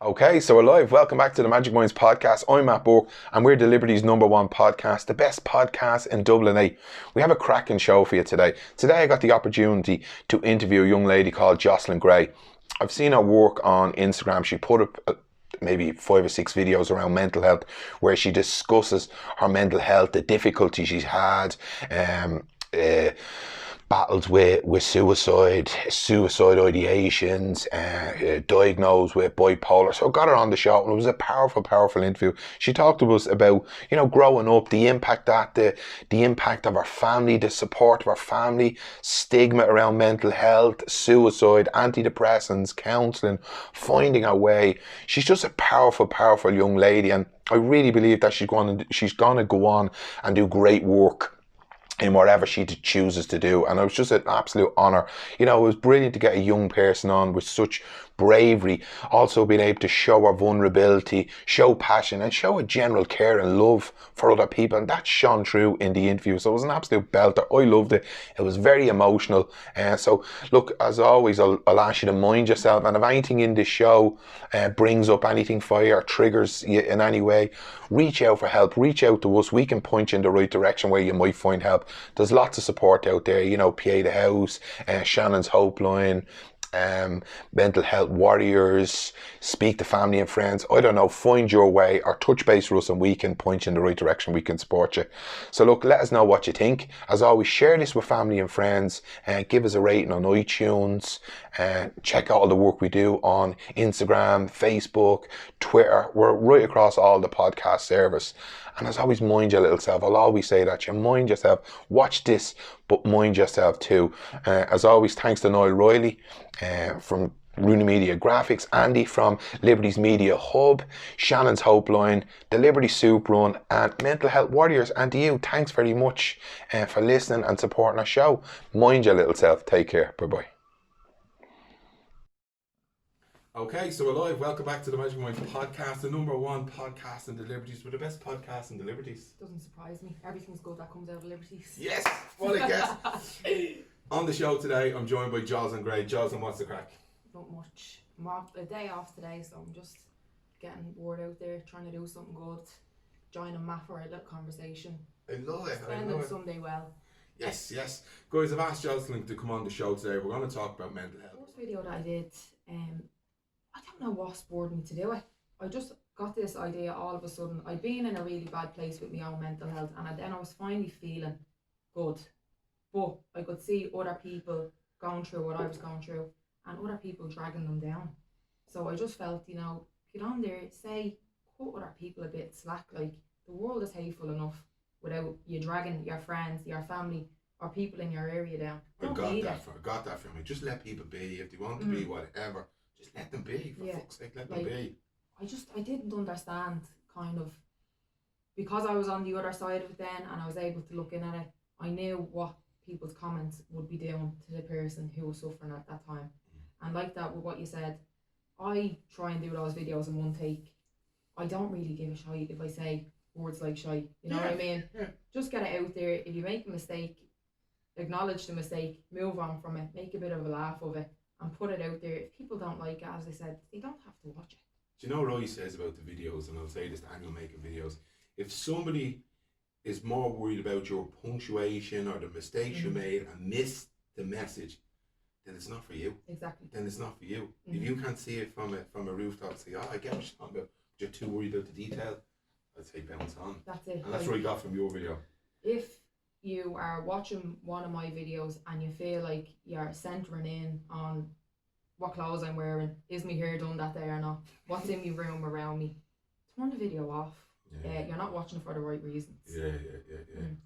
Okay, so we're live. Welcome back to the Magicminds podcast. I'm Matt Burke, and we're Deliberately's #1 podcast, the best podcast in Dublin 8. We have a cracking show for you today. Today I got the opportunity to interview a young lady called Jocelyn Gray. I've seen her work on Instagram. She put up maybe 5 or 6 videos around mental health where she discusses her mental health, the difficulties she's had, battles with suicide ideations, diagnosed with bipolar. So I got her on the show and it was a powerful interview. She talked to us about, growing up, the impact the impact of our family, the support of our family, stigma around mental health, suicide, antidepressants, counselling, finding our way. She's just a powerful young lady, and I really believe that she's gonna go on and do great work in whatever she chooses to do. And it was just an absolute honour. It was brilliant to get a young person on with such bravery, also being able to show her vulnerability, show passion, and show a general care and love for other people. And that shone through in the interview. So it was an absolute belter. I loved it. It was very emotional. So look, as always, I'll ask you to mind yourself. And if anything in this show brings up anything for you or triggers you in any way, reach out for help. Reach out to us. We can point you in the right direction where you might find help. There's lots of support out there. PA the House, Shannon's Hope Line, mental health warriors, speak to family and friends. I don't know, find your way or touch base with us and we can point you in the right direction. We can support you. So look, let us know what you think. As always, share this with family and friends, and give us a rating on iTunes, and check out all the work we do on Instagram, Facebook, Twitter. We're right across all the podcast service. And as always, mind your little self. I'll always say that. You mind yourself. Watch this, but mind yourself too. As always, thanks to Niall Riley from Rooney Media Graphics, Andy from Liberty's Media Hub, Shannon's Hope Line, the Liberty Soup Run, and Mental Health Warriors. And to you, thanks very much for listening and supporting our show. Mind your little self. Take care. Bye-bye. Okay, so we're live. Welcome back to the Magicminds podcast, the #1 podcast in the Liberties. We're the best podcast in the Liberties. Doesn't surprise me. Everything's good that comes out of Liberties. Yes, what a guess. On the show today, I'm joined by Jocelyn Gray. Jocelyn, what's the crack? Not much. I'm off a day off today, so I'm just getting word out there, trying to do something good. Joining Matt for a little conversation. I love it. Spending Sunday well. Yes. Guys, I've asked Jocelyn to come on the show today. We're going to talk about mental health. The first video that I did, I don't know what spurred me to do it. I just got this idea all of a sudden. I'd been in a really bad place with my own mental health, and then I was finally feeling good. But I could see other people going through what I was going through, and other people dragging them down. So I just felt, get on there, cut other people a bit slack. Like, the world is hateful enough without you dragging your friends, your family, or people in your area down. I got that from me. Just let people be. If they want to be whatever, just let them be. For fuck's sake, let them be. I didn't understand, kind of, because I was on the other side of it then, and I was able to look in at it. I knew what people's comments would be doing to the person who was suffering at that time. And like that, with what you said, I try and do those videos in one take. I don't really give a shite if I say words like shite. You know what I mean? Yeah. Just get it out there. If you make a mistake, acknowledge the mistake, move on from it, make a bit of a laugh of it, and put it out there. If people don't like it, as I said, they don't have to watch it. Do you know what Roy says about the videos? And I'll say this to anyone making videos. If somebody is more worried about your punctuation or the mistakes you made and missed the message, then it's not for you. Exactly. Then it's not for you. If you can't see it from a rooftop, say, I get what you're talking about, but you're too worried about the detail, I'd say bounce on. That's it. And that's what I got from your video. If you are watching one of my videos and you feel like you're centering in on what clothes I'm wearing, is my hair done that day or not, what's in my room around me, turn the video off. You're not watching for the right reasons. Yeah.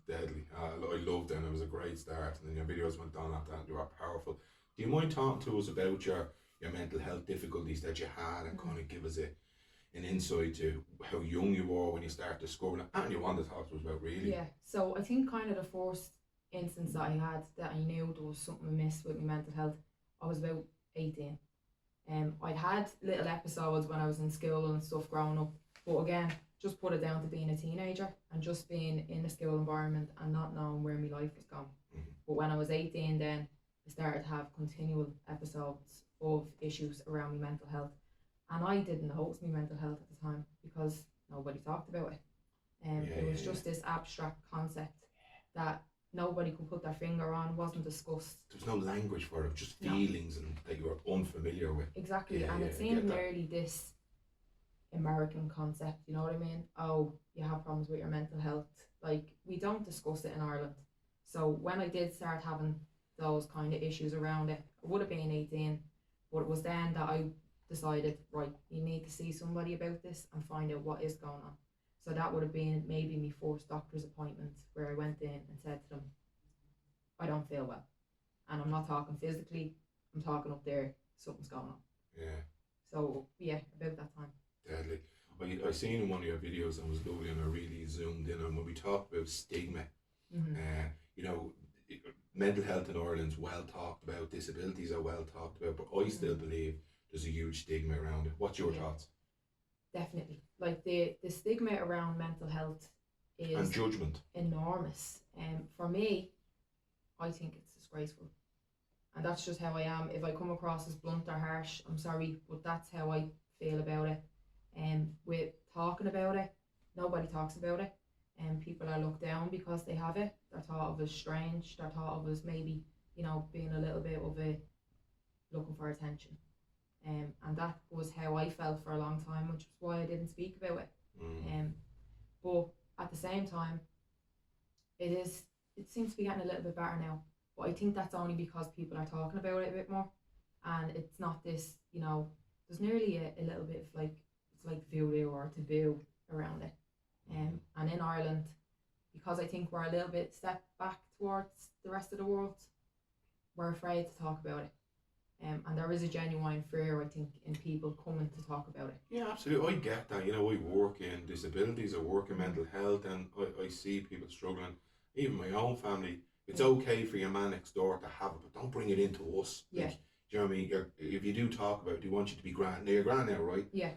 Deadly. I loved it, and it was a great start, and then your videos went on after that and they were powerful. Do you mind talking to us about your mental health difficulties that you had, and kind of give us an insight to how young you were when you started discovering it, and you wanted to talk to us about really? Yeah, so I think kind of the first instance that I had that I knew there was something amiss with my mental health, I was about 18. I'd had little episodes when I was in school and stuff growing up, but again, just put it down to being a teenager and just being in the school environment and not knowing where my life was going. But when I was 18 then, I started to have continual episodes of issues around my mental health. And I didn't know it was my mental health at the time because nobody talked about it. It was just this abstract concept that nobody could put their finger on, wasn't discussed. There was no language for it, just feelings and that you were unfamiliar with. Exactly, and it seemed nearly this American concept, you know what I mean? Oh, you have problems with your mental health. Like, we don't discuss it in Ireland. So when I did start having those kind of issues around it, I would have been 18, but it was then that I decided, right, you need to see somebody about this and find out what is going on. So that would have been maybe my first doctor's appointment, where I went in and said to them, I don't feel well. And I'm not talking physically, I'm talking up there, something's going on. Yeah. So yeah, about that time. Deadly. I seen in one of your videos and it was lovely, and I really zoomed in on when we talk about stigma. You know, mental health in Ireland's well talked about, disabilities are well talked about, but I still believe there's a huge stigma around it. What's your thoughts? Definitely. Like the stigma around mental health is and judgment enormous. For me, I think it's disgraceful. And that's just how I am. If I come across as blunt or harsh, I'm sorry, but that's how I feel about it. With talking about it, nobody talks about it. And people are looked down because they have it. They're thought of as strange. They're thought of as maybe, you know, being a little bit of a looking for attention. And that was how I felt for a long time, which was why I didn't speak about it. But at the same time, it seems to be getting a little bit better now. But I think that's only because people are talking about it a bit more, and it's not this, you know, there's nearly a little bit of like, it's like voodoo or taboo around it. And in Ireland, because I think we're a little bit step back towards the rest of the world, we're afraid to talk about it. And there is a genuine fear, I think, in people coming to talk about it. Yeah, absolutely. I get that. You know, I work in disabilities, I work in mental health, and I see people struggling. Even my own family, it's okay for your man next door to have it, but don't bring it into us. Yeah. Like, do you know what I mean? If you do talk about it, they want you to be grand. Now, you're grand now, right? Yeah.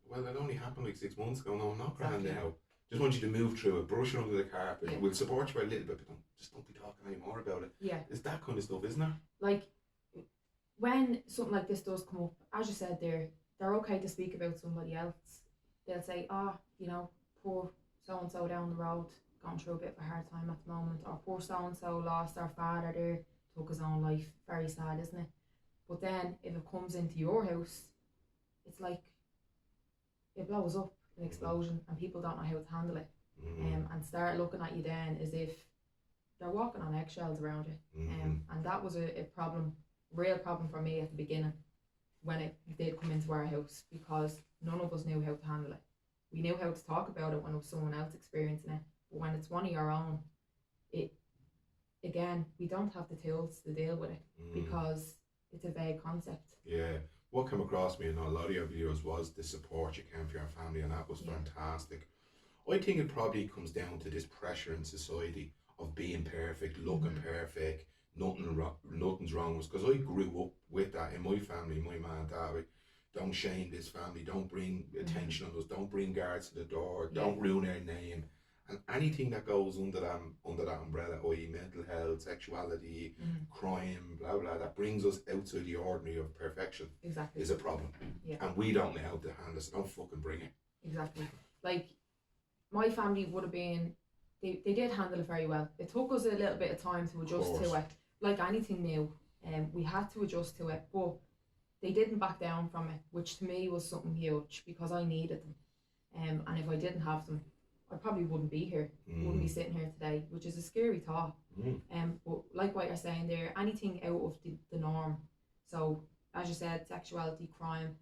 Well, it only happened like 6 months ago. No, I'm not grand now. Just want you to move through it, brush it under the carpet. Yeah. We'll support you for a little bit, but don't be talking anymore about it. Yeah. It's that kind of stuff, isn't it? Like, when something like this does come up, as you said there, they're okay to speak about somebody else. They'll say, you know, poor so-and-so down the road, going through a bit of a hard time at the moment, or poor so-and-so lost their father there, took his own life. Very sad, isn't it? But then, if it comes into your house, it's like, it blows up, an explosion, and people don't know how to handle it. And start looking at you then as if they're walking on eggshells around you. And that was a real problem for me at the beginning when it did come into our house, because none of us knew how to handle it. We knew how to talk about it when it was someone else experiencing it, but when it's one of your own, we don't have the tools to deal with it because it's a vague concept. Yeah. What came across me in a lot of your videos was the support you can for your family, and that was fantastic. I think it probably comes down to this pressure in society of being perfect, looking perfect, nothing's wrong with us. Because I grew up with that in my family, my mum and dad. Don't shame this family, don't bring attention on us, don't bring guards to the door, don't ruin our name. And anything that goes under that umbrella, i.e. mental health, sexuality, crime, blah, blah, that brings us outside the ordinary of perfection is a problem. Yeah. And we don't know how to handle it, so don't fucking bring it. Exactly. Like, my family would have been, they did handle it very well. It took us a little bit of time to adjust to it. Like anything new, we had to adjust to it, but they didn't back down from it, which to me was something huge, because I needed them. And if I didn't have them, I probably wouldn't be here, wouldn't be sitting here today, which is a scary thought. But like what you're saying there, anything out of the norm. So, as you said, sexuality, crime,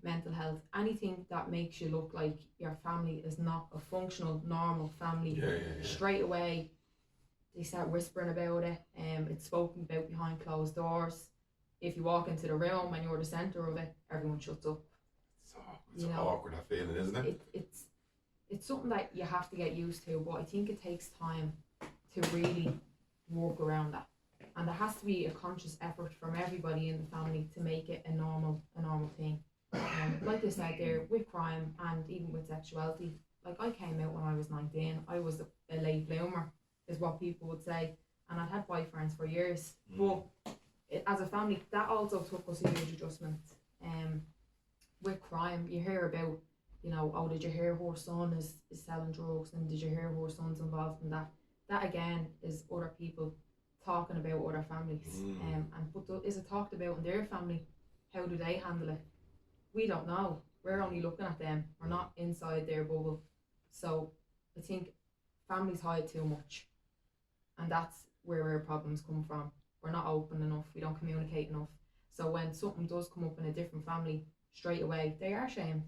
mental health, anything that makes you look like your family is not a functional, normal family, straight away they start whispering about it. It's spoken about behind closed doors. If you walk into the room and you're the centre of it, everyone shuts up. It's awkward, that feeling, isn't it? It's something that you have to get used to, but I think it takes time to really work around that. And there has to be a conscious effort from everybody in the family to make it a normal thing. Like I said there, with crime and even with sexuality, like I came out when I was 19. I was a late bloomer, is what people would say, and I'd had boyfriends for years. But as a family, that also took us a huge adjustment. with crime, you hear about, you know, oh, did you hear her son is selling drugs, and did you hear her son's involved in that? That again is other people talking about other families. But is it talked about in their family? How do they handle it? We don't know. We're only looking at them. We're not inside their bubble. So I think families hide too much, and that's where our problems come from. We're not open enough. We don't communicate enough. So when something does come up in a different family, straight away they are shamed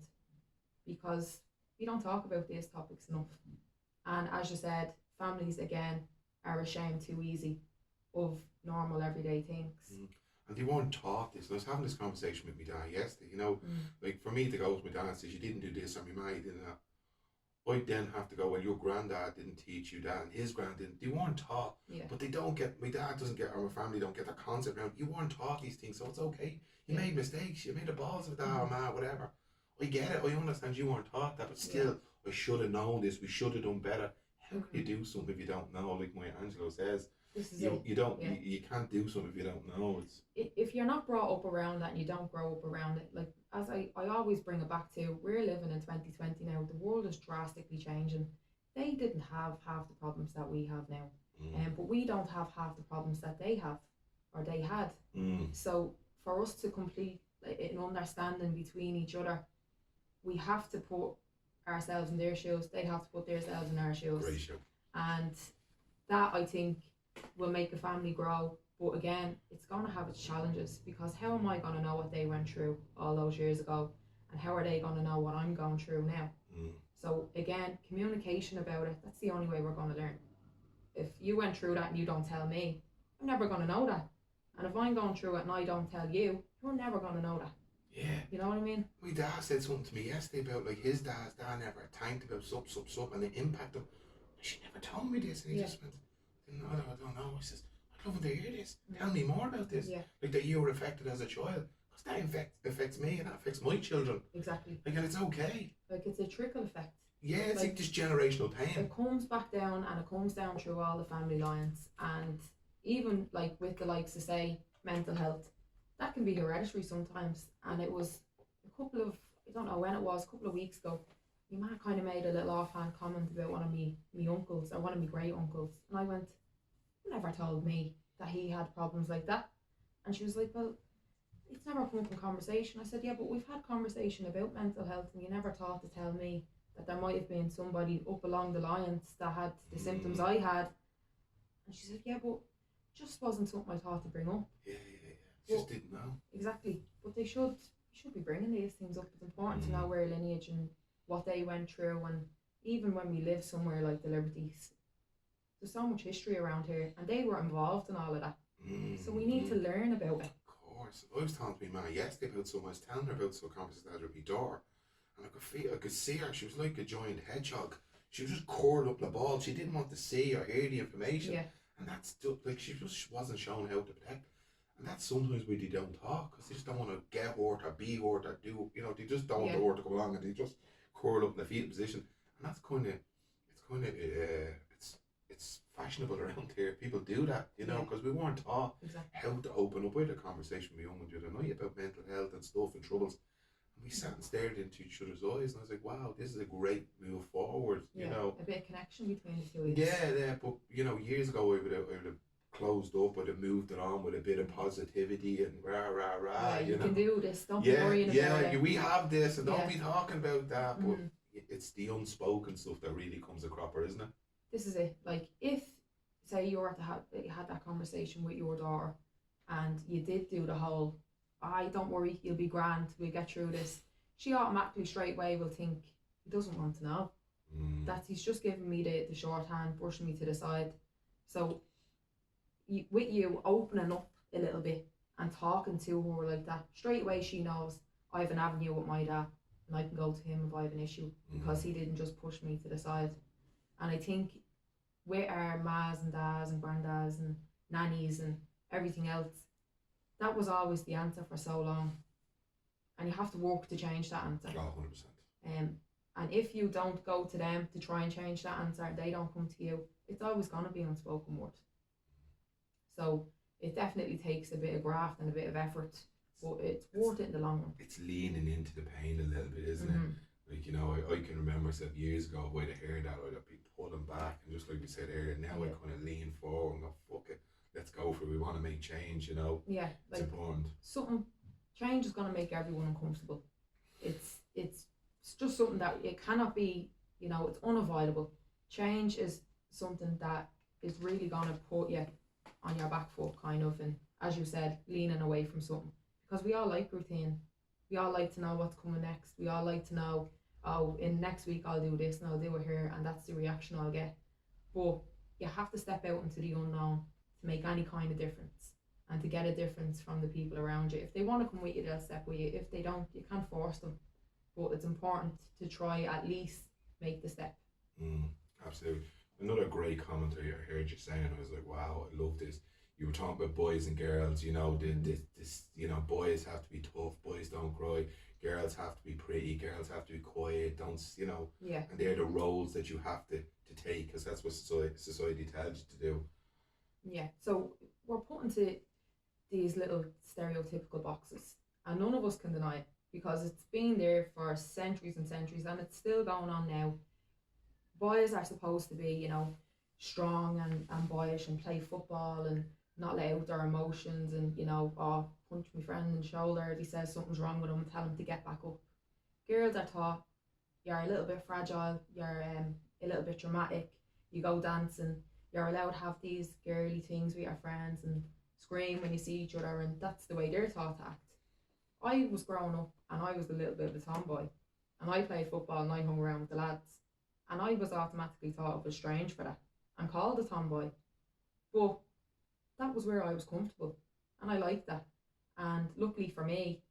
because we don't talk about these topics enough. And as you said, families again are ashamed too easy of normal everyday things. And they weren't taught this. And I was having this conversation with my dad yesterday, you know, like for me to go to my dad and say, you didn't do this, or my mum didn't that. I'd then have to go, well, your granddad didn't teach you that, and his granddad didn't. They weren't taught. Yeah. But they don't get, my dad doesn't get, or my family don't get the concept around, you weren't taught these things, so it's okay. You made mistakes, you made a balls of that, or man, whatever. I get it, I understand you weren't taught that, but still, I should have known this, we should have done better. How can you do something if you don't know? Like Maya Angelou says, you can't do something if you don't know. If you're not brought up around that and you don't grow up around it, like as I always bring it back to, we're living in 2020 now. The world is drastically changing. They didn't have half the problems that we have now, but we don't have half the problems that they have or they had. So for us to complete an understanding between each other, we have to put ourselves in their shoes. They have to put themselves in our shoes. Ratio. And that, I think, will make a family grow. But again, it's going to have its challenges, because how am I going to know what they went through all those years ago, and how are they going to know what I'm going through now? So again, communication about it, that's the only way we're going to learn. If you went through that and you don't tell me, I'm never going to know that. And if I'm going through it and I don't tell you, you're never going to know that. Yeah. You know what I mean? My dad said something to me yesterday about, like, his dad's dad never tanked about something, and the impact of, she never told me this, and he just went, no, I don't know. He says, I'd love to hear this. Tell me more about this. Yeah. Like that you were affected as a child. Because that affects me, and that affects my children. Exactly. Like, and it's okay. Like, it's a trickle effect. Yeah, it's like this generational pain. It comes back down, and it comes down through all the family lines. And even like with the likes of, say, mental health, that can be hereditary sometimes. And it was a couple of, I don't know when it was, a couple of weeks ago, my man kind of made a little offhand comment about one of me uncles, or one of my great uncles, and I went, you never told me that he had problems like that. And she was like, well, it's never come up in conversation. I said, yeah, but we've had conversation about mental health, and you never thought to tell me that there might have been somebody up along the lines that had the symptoms I had. And she said, yeah, but it just wasn't something I thought to bring up. Yeah. Just didn't know. Exactly. But they should be bringing these things up. It's important to know their lineage and what they went through. And even when we live somewhere like the Liberties, there's so much history around here, and they were involved in all of that. So we need to learn about it. Of course. I was talking to my mum yesterday about something. I was telling her about some conversations I had with my daughter, and I could see her. She was like a giant hedgehog. She was just curled up in a ball. She didn't want to see or hear the information. Yeah. And that's like, she just wasn't shown how to protect. And that's sometimes why they don't talk, because they just don't want to get hurt or be hurt or do, you know, they just don't want the hurt to come along, and they just curl up in the fetal position. And that's it's fashionable around here. People do that, you know, because we weren't taught how to open up. We had a conversation with my young one the other night about mental health and stuff and troubles. And we sat and stared into each other's eyes, and I was like, wow, this is a great move forward, you know. A bit of connection between the two. Yeah, but, you know, years ago I would have closed up, I'd have moved it on with a bit of positivity and rah, you know. can do this, don't be worrying about it. Yeah, we have this, and don't be talking about that, but it's the unspoken stuff that really comes a cropper, isn't it? This is it. Like, if, say, you had that conversation with your daughter, and you did do the whole, don't worry, you'll be grand, we'll get through this, she automatically straight away will think, he doesn't want to know. That he's just giving me the shorthand, pushing me to the side. So with you opening up a little bit and talking to her like that, straight away she knows I have an avenue with my dad, and I can go to him if I have an issue, because he didn't just push me to the side. And I think with our mas and dads and granddads and nannies and everything else, that was always the answer for so long, and you have to work to change that answer. 100%. And if you don't go to them to try and change that answer, and they don't come to you, it's always going to be unspoken word. So it definitely takes a bit of graft and a bit of effort but it's worth it in the long run. It's leaning into the pain a little bit, isn't it? Like, you know, I can remember myself years ago, if I'd heard that, I'd be pulling back, and just like we said earlier, now I kind of lean forward and go, fuck it, let's go for it, we want to make change, you know. Yeah, it's like important. Change is going to make everyone uncomfortable. It's just something that it cannot be, you know, it's unavoidable. Change is something that is really going to put you on your back foot, kind of, and as you said, leaning away from something, because we all like routine. We all like to know what's coming next. We all like to know, oh, in next week I'll do this and I'll do it here, and that's the reaction I'll get. But you have to step out into the unknown to make any kind of difference, and to get a difference from the people around you. If they want to come with you, they'll step with you. If they don't, you can't force them. But it's important to try at least make the step. Absolutely. Another great comment I heard you saying, I was like, wow, I love this. You were talking about boys and girls, you know, this, you know, boys have to be tough, boys don't cry, girls have to be pretty, girls have to be quiet, don't, you know, Yeah. and they're the roles that you have to take, because that's what society tells you to do. Yeah, so we're put into these little stereotypical boxes, and none of us can deny it, because it's been there for centuries and centuries, and it's still going on now. Boys are supposed to be, you know, strong and boyish and play football and not let out their emotions, and, you know, punch my friend in the shoulder if he says something's wrong with him and tell him to get back up. Girls are taught you're a little bit fragile, you're a little bit dramatic, you go dancing, you're allowed to have these girly things with your friends and scream when you see each other, and that's the way they're taught to act. I was growing up and I was a little bit of a tomboy, and I played football and I hung around with the lads, and I was automatically thought of as strange for that and called a tomboy. But that was where I was comfortable, and I liked that. And luckily for me,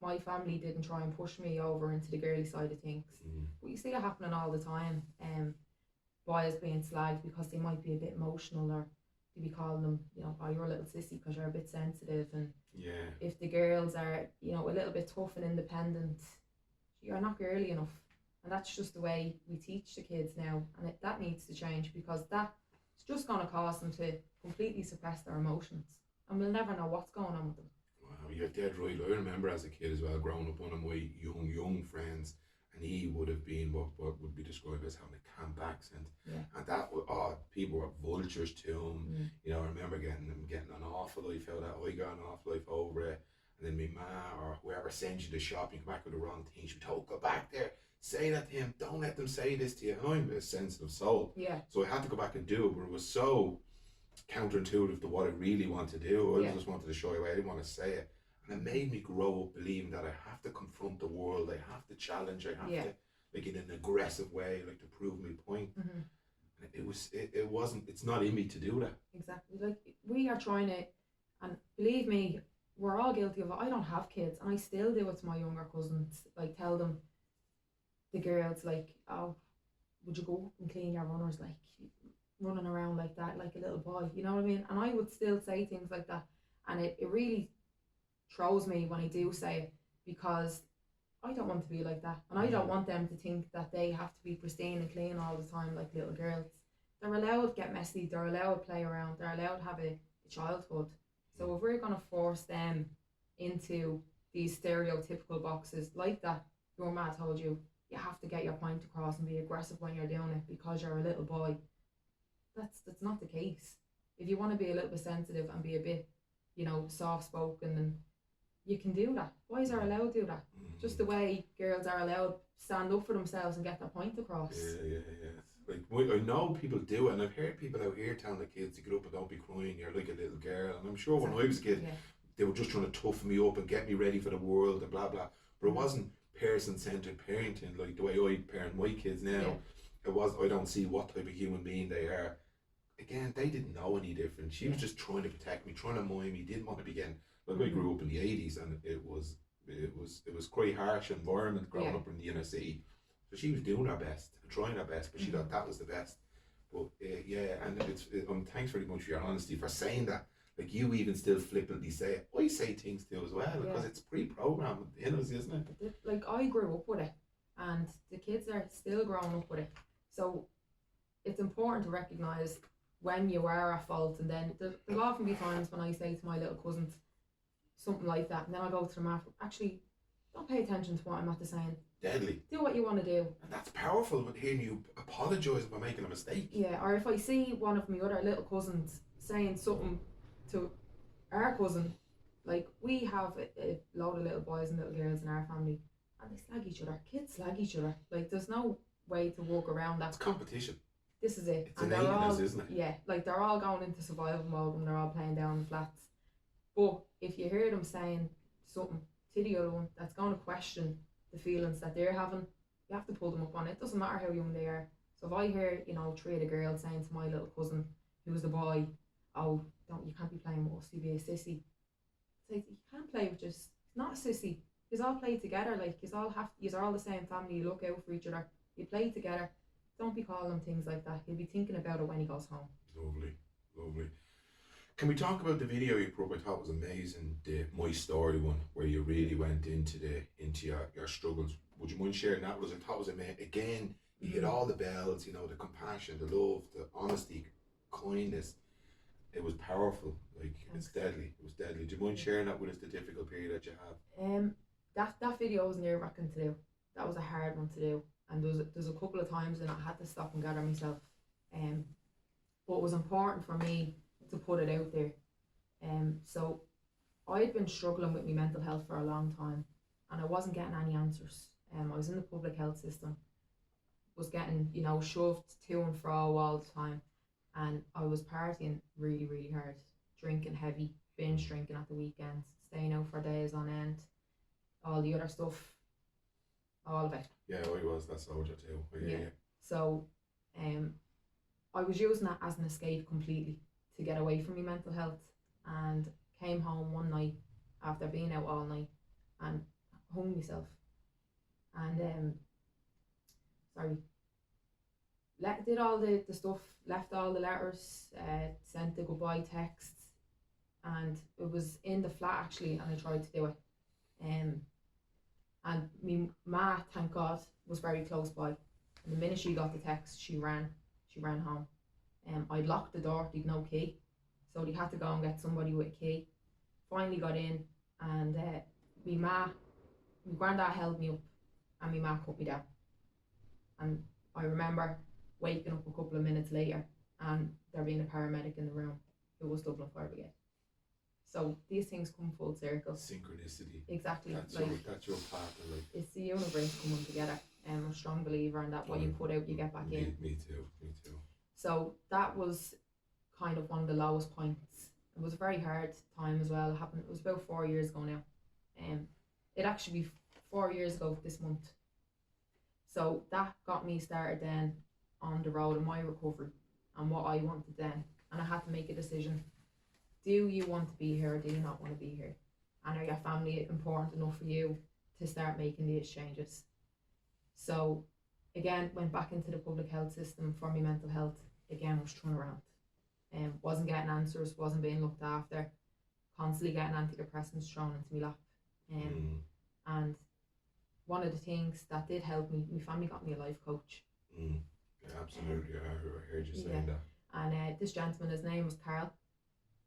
my family didn't try and push me over into the girly side of things. But you see it happening all the time. Boys being slagged because they might be a bit emotional, or to be calling them, you know, oh, you're a little sissy because you're a bit sensitive. And if the girls are, you know, a little bit tough and independent, you're not girly enough. And that's just the way we teach the kids now, and that needs to change, because that's just going to cause them to completely suppress their emotions, and we'll never know what's going on with them. Wow, you're dead right. I remember as a kid as well, growing up, one of my young friends, and he would have been what would be described as having a camp accent, and that people were vultures to him. You know, I remember getting an awful life out of that. I got an awful life over it, and then my ma or whoever sends you to the shop, you come back with the wrong thing. She would tell, go back there, say that to him, don't let them say this to you. And I'm a sensitive soul, so I had to go back and do it, but it was so counterintuitive to what I really want to do. I just wanted to show you, I didn't want to say it, and it made me grow up believing that I have to confront the world, I have to challenge, I have to, like, in an aggressive way, like, to prove my point. And it wasn't, it's not in me to do that. Exactly. Like, we are trying to, and believe me, we're all guilty of it. I don't have kids, and I still do it to my younger cousins. Like, tell them, the girls, like, oh, would you go and clean your runners, like, running around like that, like a little boy, you know what I mean? And I would still say things like that, and it really throws me when I do say it, because I don't want to be like that, and I don't want them to think that they have to be pristine and clean all the time like little girls. They're allowed to get messy, they're allowed to play around, they're allowed to have a childhood. So if we're going to force them into these stereotypical boxes like that, your ma told you, you have to get your point across and be aggressive when you're doing it because you're a little boy. That's not the case. If you want to be a little bit sensitive and be a bit, you know, soft-spoken, and you can do that. Boys are allowed to do that. Just the way girls are allowed to stand up for themselves and get their point across. Yeah. Like, I know people do it, and I've heard people out here telling the kids to get up and don't be crying, you're like a little girl. And I'm sure when I was a kid, they were just trying to toughen me up and get me ready for the world and blah blah. But it wasn't person-centered parenting like the way I parent my kids now. It was, I don't see what type of human being they are. Again, they didn't know any different. She was just trying to protect me, trying to mind me, didn't want to be getting, like, I grew up in the 80s, and it was quite harsh environment growing up in the inner city. So she was doing her best, trying her best, but she thought that was the best. But and thanks very much for your honesty, for saying that. Like, you even still flippantly say it. I say things too as well, because it's pre-programmed in us, isn't it? Like, I grew up with it, and the kids are still growing up with it. So it's important to recognise when you are at fault, and then there'll often be times when I say to my little cousins, something like that, and then I'll go to them after, actually, don't pay attention to what I'm at the saying. Deadly. Do what you want to do. And that's powerful with hearing you apologise for making a mistake. Yeah, or if I see one of my other little cousins saying something to our cousin, like we have a load of little boys and little girls in our family, and they slag each other. Kids slag each other. Like there's no way to walk around that. It's competition. This is it. It's and innate, isn't it? Yeah, like they're all going into survival mode when they're all playing down the flats. But if you hear them saying something to the other one that's going to question the feelings that they're having, you have to pull them up on it. It doesn't matter how young they are. So if I hear, you know, three of the girls saying to my little cousin, who's the boy, oh, you can't be playing with us, you be a sissy. It's like, you can't play with just, it's not a sissy. You all play together, like you are all the same family, you look out for each other, you play together. Don't be calling him things like that. He'll be thinking about it when he goes home. Lovely, lovely. Can we talk about the video you put up? I thought was amazing, the My Story one, where you really went into your struggles. Would you mind sharing that with us? I thought it was amazing. Again, you hit all the bells, you know, the compassion, the love, the honesty, kindness. It was powerful. Like, It's deadly. It was deadly. Do you mind sharing that with us, the difficult period that you had? That video was nerve-wracking to do. That was a hard one to do. And there's a couple of times when I had to stop and gather myself. But it was important for me to put it out there. So I had been struggling with my mental health for a long time, and I wasn't getting any answers. I was in the public health system, was getting, you know, shoved to and fro all the time, and I was partying really, really hard, drinking heavy, binge drinking at the weekends, staying out for days on end, all the other stuff, all of it. Yeah, I was that soldier too. Yeah. So, I was using that as an escape completely to get away from my mental health, and came home one night after being out all night and hung myself. And did all the stuff, left all the letters, sent the goodbye texts, and it was in the flat actually, and I tried to do it. And my ma, thank God, was very close by. And the minute she got the text, she ran home. I'd locked the door, they'd no key, so they had to go and get somebody with a key. Finally got in, and my granddad held me up, and my ma cut me down. And I remember waking up a couple of minutes later, and there being a paramedic in the room. It was Dublin Fire Brigade. So these things come full circle. Synchronicity. Exactly. That's your path. Like. It's the universe coming together. I'm a strong believer in that. What you put out, you get back in. Me too. So that was kind of one of the lowest points. It was a very hard time as well. It was about 4 years ago now. It actually be 4 years ago this month. So that got me started then on the road of my recovery and what I wanted then. And I had to make a decision. Do you want to be here or do you not want to be here? And are your family important enough for you to start making these changes? So again, went back into the public health system for my mental health. Again, was thrown around. Wasn't getting answers, wasn't being looked after, constantly getting antidepressants thrown into my lap. And one of the things that did help me, my family got me a life coach. Yeah, absolutely. I heard you saying that. And this gentleman, his name was Carl.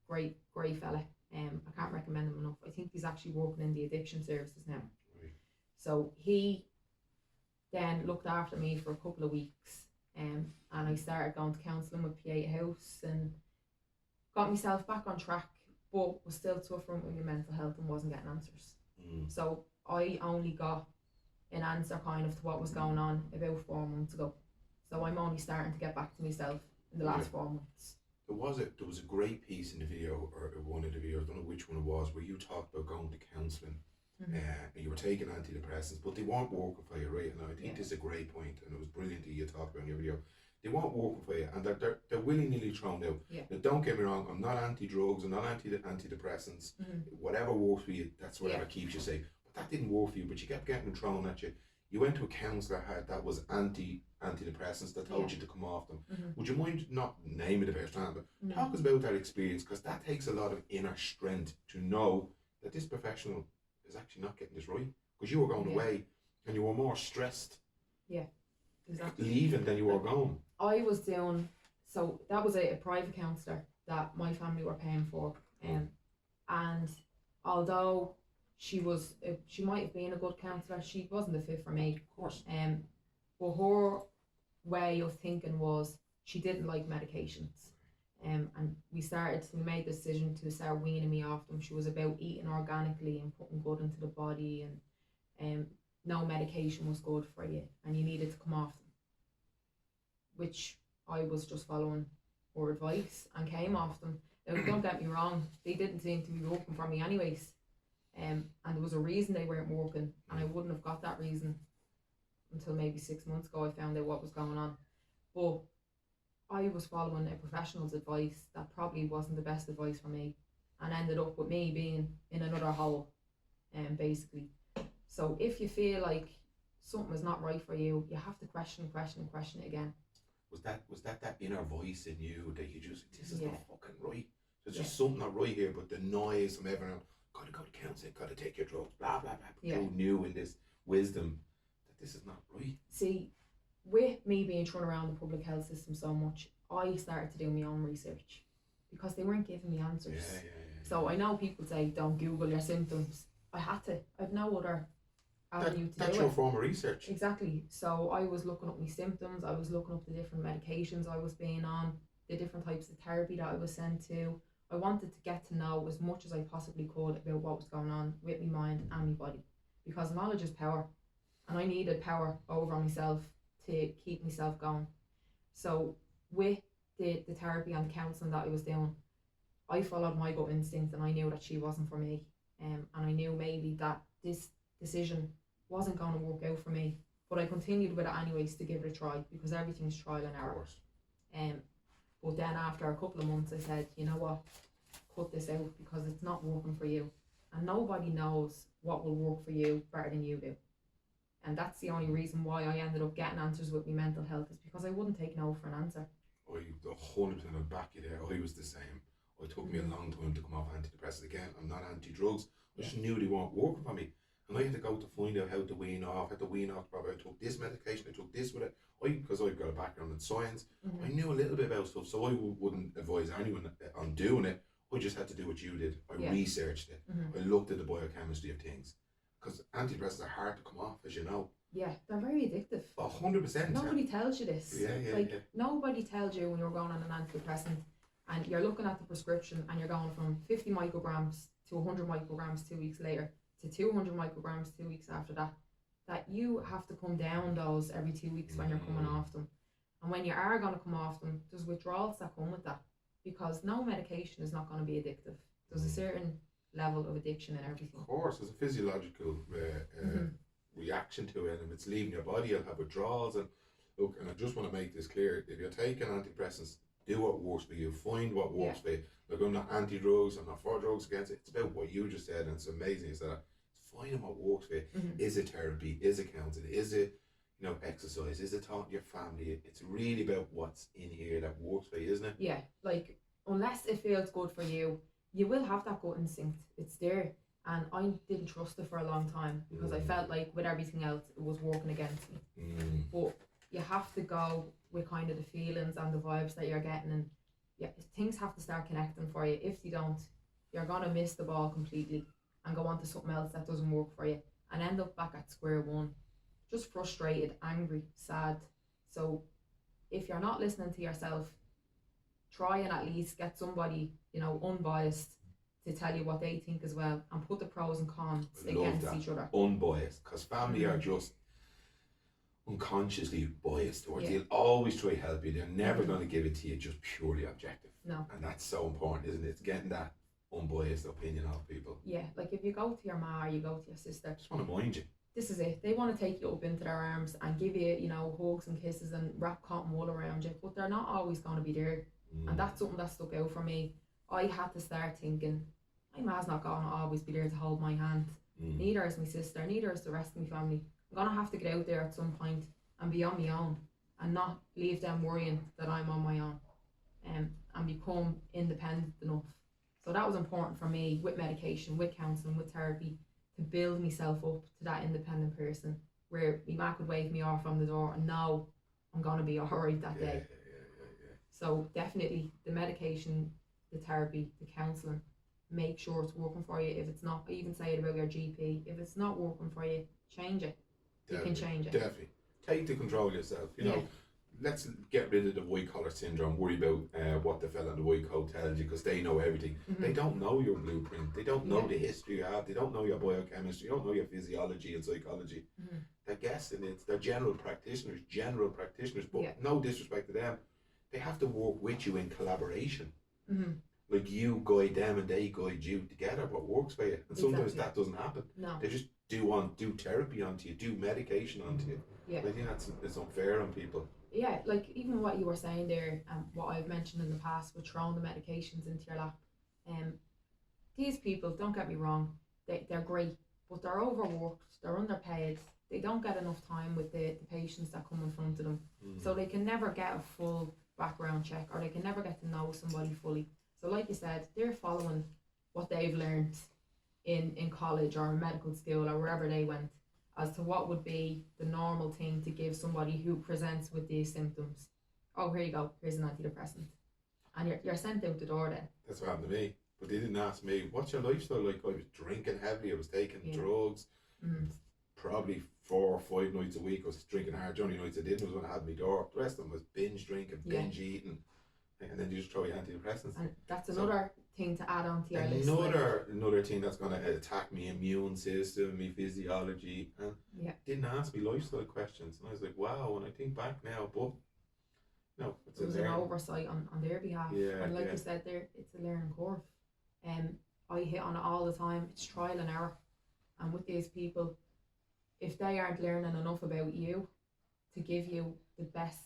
Great fella. I can't recommend him enough. I think he's actually working in the addiction services now. Right. So he then looked after me for a couple of weeks, and I started going to counselling with PA House and got myself back on track, but was still suffering with my mental health and wasn't getting answers. So I only got an answer kind of to what was going on about 4 months ago. So I'm only starting to get back to myself in the last 4 months. There was a great piece in the video, or one of the videos, I don't know which one it was, where you talked about going to counselling. And you were taking antidepressants, but they weren't working for you, right? And I think this is a great point, and it was brilliant that you talked about in your video. They weren't working for you, and they're willy-nilly thrown out. Now, don't get me wrong, I'm not anti-drugs, I'm not antidepressants. Whatever works for you, that's whatever keeps you safe. But that didn't work for you, but you kept getting them thrown at you. You went to a counsellor that was antidepressants that told you to come off them. Would you mind not naming the best time, but talk us about that experience, because that takes a lot of inner strength to know that this professional is actually not getting this right, because you were going away and you were more stressed leaving than you were going. I was doing, so that was a private counsellor that my family were paying for, and although she might have been a good counsellor, she wasn't a fit for me. Of course. But her way of thinking was she didn't like medications. And we made the decision to start weaning me off them. She was about eating organically and putting good into the body, and no medication was good for you, and you needed to come off them. Which I was just following her advice and came off them. Now, don't get me wrong, they didn't seem to be working for me anyways. And there was a reason they weren't working, and I wouldn't have got that reason until maybe 6 months ago. I found out what was going on. But I was following a professional's advice that probably wasn't the best advice for me, and ended up with me being in another hole, basically. So if you feel like something is not right for you, you have to question it again. Was that inner voice in you that you just, this is Yeah. not fucking right? There's just something not right here, but the noise from everyone, gotta go to counselling, gotta take your drugs, blah blah blah. But Yeah. you knew in this wisdom that this is not right. See, with me being thrown around the public health system so much, I started to do my own research because they weren't giving me answers. Yeah. So I know people say don't Google your symptoms. I had to. I've no other avenue to That's do your it. form of research. Exactly. So I was looking up my symptoms. I was looking up the different medications I was being on, the different types of therapy that I was sent to. I wanted to get to know as much as I possibly could about what was going on with my mind and my body, because knowledge is power, and I needed power over myself to keep myself going. So with the therapy and counselling that I was doing, I followed my gut instinct, and I knew that she wasn't for me, and I knew maybe that this decision wasn't going to work out for me, but I continued with it anyways to give it a try, because everything's trial and Of error. course. But then after a couple of months I said, you know what, cut this out, because it's not working for you, and nobody knows what will work for you better than you do. And that's the only reason why I ended up getting answers with my mental health, is because I wouldn't take no for an answer. I 100% back you there. I was the same. It took me a long time to come off antidepressants again. I'm not anti-drugs. I just knew they weren't working for me. And I had to go to find out how to wean off, probably. I took this medication, I took this with it. Because I've got a background in science, I knew a little bit about stuff, so I wouldn't advise anyone on doing it. I just had to do what you did. I researched it. I looked at the biochemistry of things. Because antidepressants are hard to come off, as you know. Yeah, they're very addictive. 100%. Nobody tells you this. Nobody tells you when you're going on an antidepressant and you're looking at the prescription and you're going from 50 micrograms to 100 micrograms 2 weeks later to 200 micrograms 2 weeks after that, that you have to come down those every 2 weeks when you're coming off them. And when you are going to come off them, there's withdrawals that come with that, because no medication is not going to be addictive. There's a certain level of addiction in everything. Of course, there's a physiological reaction to it, and it's leaving your body. You'll have withdrawals, and look, and I just want to make this clear: if you're taking antidepressants, do what works for you. Find what works for you. Look, I'm not anti-drugs. I'm not for drugs against it. It's about what you just said, and it's amazing. Is that it's finding what works for you. Is it therapy? Is it counseling? Is it exercise? Is it talking to your family? It's really about what's in here that works for you, isn't it? Yeah, like unless it feels good for you, you will have that gut instinct. It's there. And I didn't trust it for a long time, because I felt like with everything else it was working against me. But you have to go with kind of the feelings and the vibes that you're getting, and things have to start connecting for you. If you don't, you're gonna miss the ball completely and go on to something else that doesn't work for you and end up back at square one, just frustrated, angry, sad. So if you're not listening to yourself, try and at least get somebody unbiased to tell you what they think as well, and put the pros and cons against each other. Unbiased, because family are just unconsciously biased towards you. They'll always try to help you. They're never going to give it to you just purely objective. No. And that's so important, isn't it? It's getting that unbiased opinion of people. Yeah, like if you go to your ma or you go to your sister, just want to mind you. This is it. They want to take you up into their arms and give you, hugs and kisses and wrap cotton wool around you, but they're not always going to be there. And that's something that stuck out for me. I had to start thinking, my ma's not going to always be there to hold my hand. Neither is my sister, neither is the rest of my family. I'm going to have to get out there at some point and be on my own, and not leave them worrying that I'm on my own, and become independent enough. So that was important for me, with medication, with counselling, with therapy, to build myself up to that independent person where my ma could wave me off from the door and know I'm going to be alright that day. So definitely the medication, the therapy, the counselling, make sure it's working for you. If it's not, even say it about your GP. If it's not working for you, change it. You can change it. Definitely. Take the control yourself. You know, let's get rid of the white collar syndrome. Worry about what the fella in the white coat tells you because they know everything. They don't know your blueprint. They don't know the history you have. They don't know your biochemistry. They don't know your physiology and psychology. They're guessing it. They're general practitioners. But no disrespect to them. They have to work with you in collaboration. Like you guide them and they guide you together. What works for you, and sometimes that doesn't happen. No. They just do therapy onto you, do medication onto you. Yeah. I think it's unfair on people. Yeah, like even what you were saying there, what I've mentioned in the past with throwing the medications into your lap. These people, don't get me wrong, they're great, but they're overworked, they're underpaid, they don't get enough time with the patients that come in front of them. So they can never get a full background check, or they can never get to know somebody fully. So like you said, they're following what they've learned in college or medical school or wherever they went, as to what would be the normal thing to give somebody who presents with these symptoms. Oh, here you go, here's an antidepressant. And you're sent out the door then. That's what happened to me. But they didn't ask me, what's your lifestyle like? I was drinking heavily, I was taking drugs, probably 4 or 5 nights a week. I was drinking hard. The only nights I didn't was when I had my door. The rest of them was binge drinking, binge eating, and then you just throw your antidepressants. And that's another thing to add on to your list. Another thing that's going to attack my immune system, my physiology, and didn't ask me lifestyle questions. And I was like, wow, when I think back now, but no, it was an oversight on their behalf. Yeah, and like you said there, it's a learning curve. I hit on it all the time. It's trial and error. And with these people, if they aren't learning enough about you to give you the best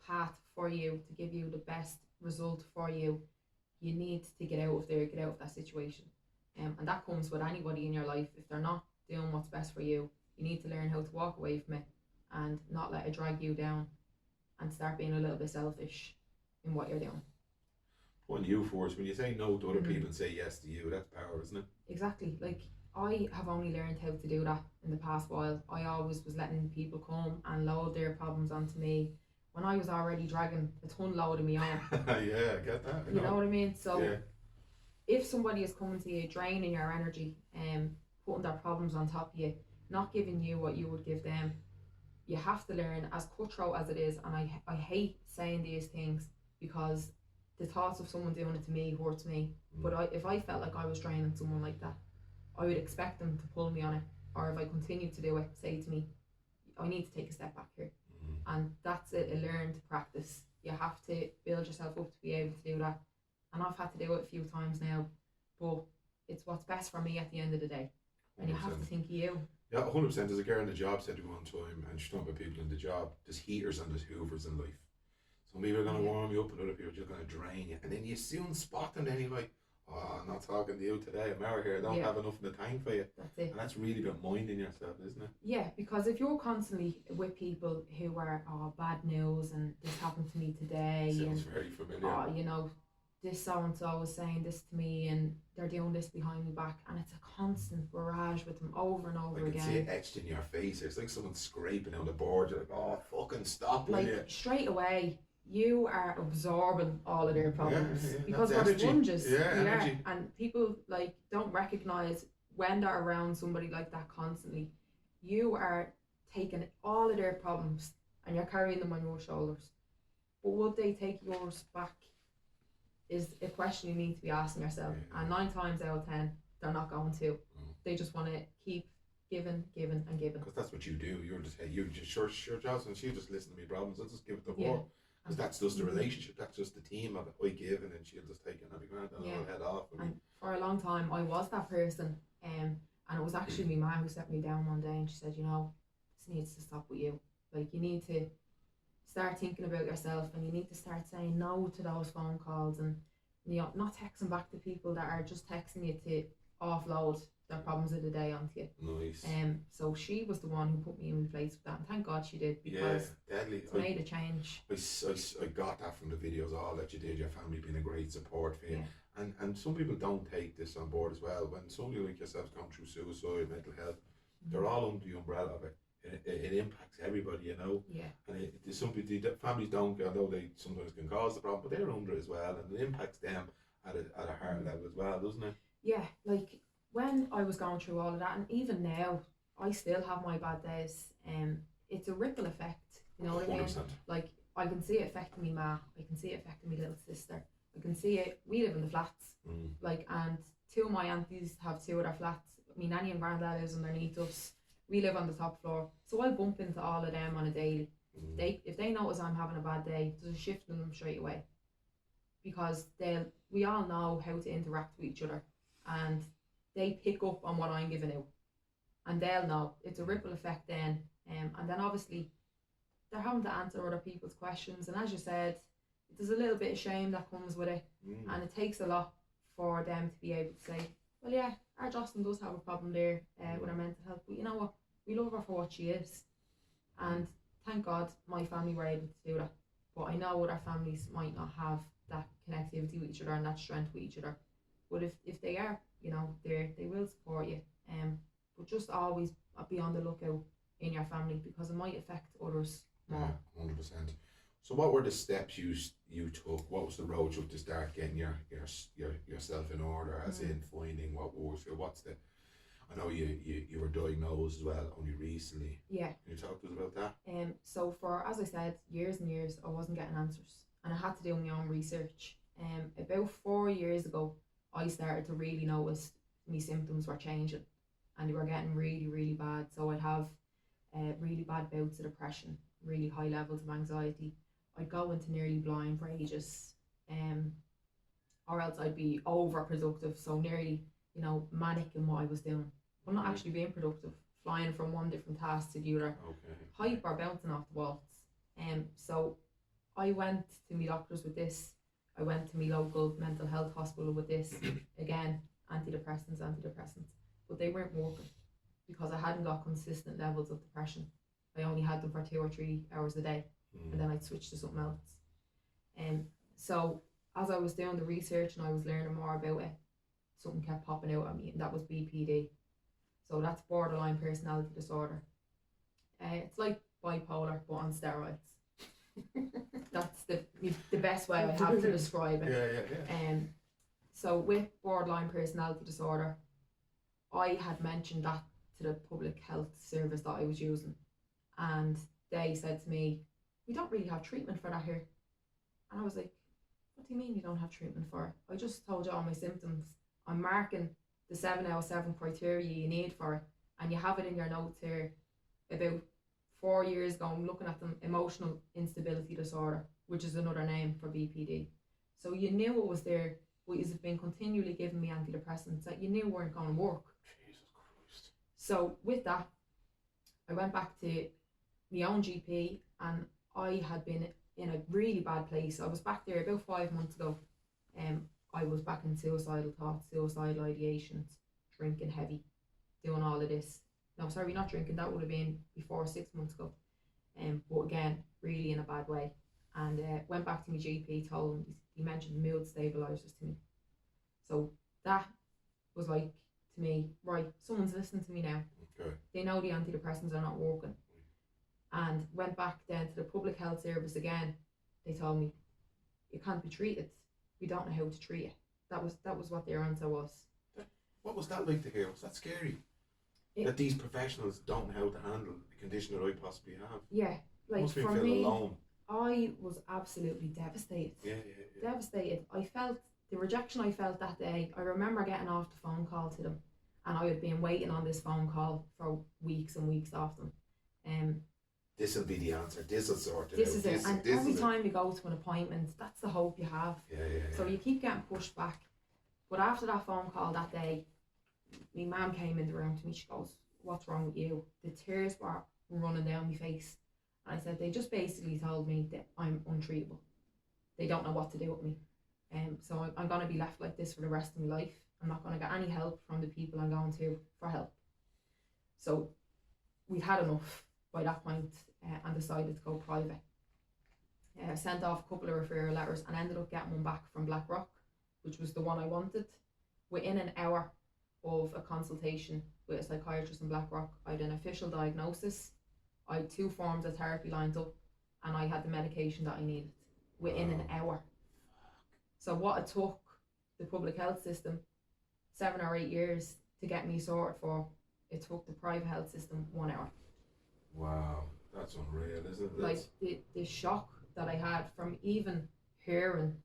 path for you, to give you the best result for you, you need to get out of there, get out of that situation. And that comes with anybody in your life. If they're not doing what's best for you, you need to learn how to walk away from it and not let it drag you down, and start being a little bit selfish in what you're doing. Putting you first. When you say no to other people and say yes to you, that's power, isn't it? Exactly. Like, I have only learned how to do that in the past while. I always was letting people come and load their problems onto me when I was already dragging a ton load of my own. Yeah, I get that. You know what I mean? So if somebody is coming to you, draining your energy, putting their problems on top of you, not giving you what you would give them, you have to learn, as cutthroat as it is, and I hate saying these things because the thoughts of someone doing it to me hurts me. But if I felt like I was draining someone like that, I would expect them to pull me on it, or if I continue to do it, say to me, I need to take a step back here. And that's a learned practice. You have to build yourself up to be able to do that. And I've had to do it a few times now, but it's what's best for me at the end of the day. And 100%. You have to think of you. Yeah, 100%. There's a girl in the job said to me one time, and she's talking about people in the job, there's heaters and there's hoovers in life. Some people are going to warm you up and other people are just going to drain you. And then you soon spot them, then you're like, oh, I'm not talking to you today, I'm out here, I don't have enough in the tank for you. That's it. And that's really about minding yourself, isn't it? Yeah, because if you're constantly with people who are, bad news and this happened to me today. Sounds very familiar. You know, this so-and-so was saying this to me and they're doing this behind my back, and it's a constant barrage with them over and over again. I can see it etched in your face. It's like someone scraping on the board. You're like, oh, fucking stop. Like, straight away, you are absorbing all of their problems because we're sponges. Energy. And people don't recognise when they're around somebody like that constantly. You are taking all of their problems and you're carrying them on your shoulders. But would they take yours back is a question you need to be asking yourself. And 9 times out of 10, they're not going to. They just want to keep giving and giving. Because that's what you do. You're just sure, Jocelyn, she'll just listen to me problems. I'll just give it to her. Because that's just the relationship, that's just the team of it. I give and then she'll just take it and I'll be grand and I'll head off. And for a long time I was that person, and it was actually my mum who set me down one day and she said, you know, this needs to stop with you. Like, you need to start thinking about yourself and you need to start saying no to those phone calls and, you know, not texting back to people that are just texting you to offload their problems of the day onto you. Nice. So she was the one who put me in place with that, and thank God she did, because deadly. It's made a change. I got that from the videos all that you did, your family being a great support for you. And some people don't take this on board as well. When somebody like yourself's gone through suicide, mental health, they're all under the umbrella of it. It impacts everybody, you know. And families don't, although they sometimes can cause the problem, but they're under it as well, and it impacts them. at a heart level as well, doesn't it? Yeah, like when I was going through all of that, and even now, I still have my bad days. It's a ripple effect. You know what I mean? 100%. Like I can see it affecting me ma. I can see it affecting my little sister. I can see it. We live in the flats, like, and two of my aunties have two of their flats. I mean, nanny and granddad lives underneath us. We live on the top floor, so I bump into all of them on a daily. If they notice I'm having a bad day, there's a shift in them straight away, because we all know how to interact with each other, and they pick up on what I'm giving out, and they'll know. It's a ripple effect then, and then obviously they're having to answer other people's questions, and as you said, there's a little bit of shame that comes with it, and it takes a lot for them to be able to say, well, yeah, our Jocelyn does have a problem there with her mental health, but you know what, we love her for what she is, and thank God my family were able to do that. But I know other families might not have that connectivity with each other and that strength with each other, but if they are, you know, they will support you, but just always be on the lookout in your family, because it might affect others more. 100%. So what were the steps you took? What was the road you took to start getting yourself in order, as in finding what's the, I know you were diagnosed as well only recently. Yeah. Can you talk to us about that? So for, as I said, years and years I wasn't getting answers, and I had to do my own research. About 4 years ago I started to really notice my symptoms were changing, and they were getting really, really bad. So I'd have really bad bouts of depression, really high levels of anxiety. I'd go into nearly blind for ages, or else I'd be overproductive, so nearly, you know, manic in what I was doing, but not actually being productive, flying from one different task to the other, hyper, bouncing off the walls. So I went to my doctors with this. I went to my local mental health hospital with this. Again, antidepressants, but they weren't working, because I hadn't got consistent levels of depression. I only had them for 2 or 3 hours a day, and then I'd switch to something else. So as I was doing the research and I was learning more about it, something kept popping out at me, and that was BPD. So that's borderline personality disorder. It's like bipolar, but on steroids. That's the best way I have to describe it. Yeah. So with borderline personality disorder, I had mentioned that to the public health service that I was using, and they said to me, we don't really have treatment for that here. And I was like, what do you mean you don't have treatment for it? I just told you all my symptoms. I'm marking the 7 out of 7 criteria you need for it, and you have it in your notes here. About 4 years ago, I'm looking at them, emotional instability disorder, which is another name for BPD. So you knew it was there, but you've been continually giving me antidepressants that you knew weren't going to work. Jesus Christ. So with that, I went back to my own GP, and I had been in a really bad place. I was back there about 5 months ago. I was back in suicidal thoughts, suicidal ideations, drinking heavy, doing all of this. No, sorry, not drinking. That would have been before 6 months ago. But again, really in a bad way. And went back to my GP, told him, he mentioned mood stabilizers to me. So that was like, to me, right, someone's listening to me now. Okay. They know the antidepressants are not working. And went back then to the public health service again. They told me, you can't be treated. We don't know how to treat it. That was what their answer was. What was that like to hear? Was that scary? That these professionals don't know how to handle the condition that I possibly have. Yeah, like Must for feel me, alone. I was absolutely devastated. Yeah. Devastated. I felt the rejection I felt that day. I remember getting off the phone call to them, and I had been waiting on this phone call for weeks and weeks off them. This will be the answer. This will sort it out. This is it. And every time you go to an appointment, that's the hope you have. Yeah. So you keep getting pushed back. But after that phone call that day, my mum came in the room to me. She goes, what's wrong with you? The tears were running down my face. And I said, they just basically told me that I'm untreatable. They don't know what to do with me. So I'm going to be left like this for the rest of my life. I'm not going to get any help from the people I'm going to for help. So we had enough by that point, and decided to go private. Sent off a couple of referral letters and ended up getting one back from Blackrock, which was the one I wanted. Within an hour of a consultation with a psychiatrist in Blackrock, I had an official diagnosis, I had 2 forms of therapy lined up, and I had the medication that I needed within an hour. So what it took the public health system 7 or 8 years to get me sorted for. It took the private health system 1 hour. Wow, that's unreal, isn't it? Like the shock that I had from even hearing,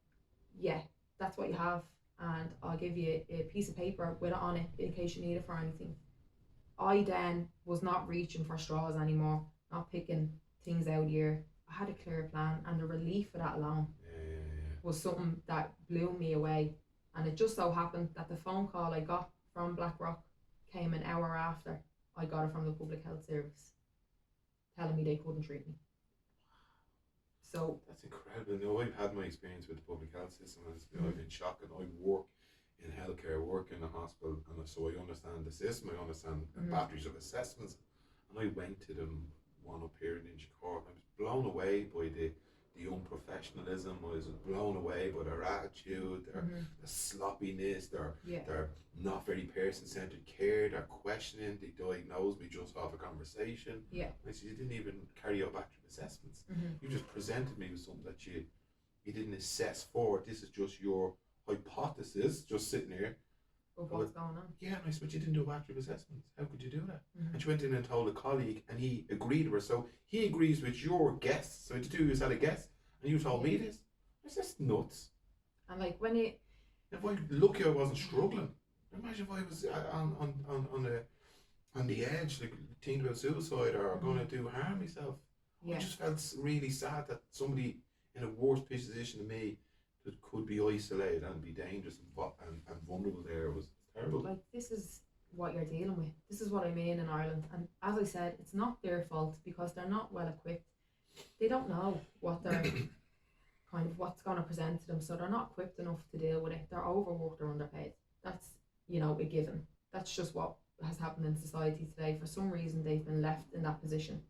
yeah, that's what you have, and I'll give you a piece of paper with it on it in case you need it for anything. I then was not reaching for straws anymore, not picking things out here. I had a clear plan, and the relief of that alone was something that blew me away. And it just so happened that the phone call I got from Blackrock came an hour after I got it from the Public Health Service, telling me they couldn't treat me. So that's incredible. No, I've had my experience with the public health system, and I've been shocked. And I work in healthcare, work in a hospital, and so I understand the system. I understand batteries of assessments, and I went to them one up here in Inchicore. I was blown away by the unprofessionalism. I was blown away by their attitude, their sloppiness, their not very person-centered care, their questioning. They diagnosed me just off a conversation. Yeah. I said, you didn't even carry out battery of assessments. You just presented me with something that you didn't assess for. This is just your hypothesis, just sitting here. Of what's going on. Yeah, and I said, but you didn't do a battery of assessments. How could you do that? And she went in and told a colleague, and he agreed with her. So he agrees with your guess. So the two of you had a guess, and you told me this. I said, that's nuts. And like when it... If I lucky I wasn't struggling. Imagine if I was on the edge, like thinking about suicide or going to do harm myself. Yeah. I just felt really sad that somebody in a worse position than me that could be isolated and be dangerous and vulnerable there was terrible. Like, this is what you're dealing with. This is what I mean in Ireland. And as I said, it's not their fault because they're not well equipped. They don't know what they're kind of what's going to present to them, so they're not equipped enough to deal with it. They're overworked or underpaid. That's, you know, a given. That's just what has happened in society today. For some reason, they've been left in that position.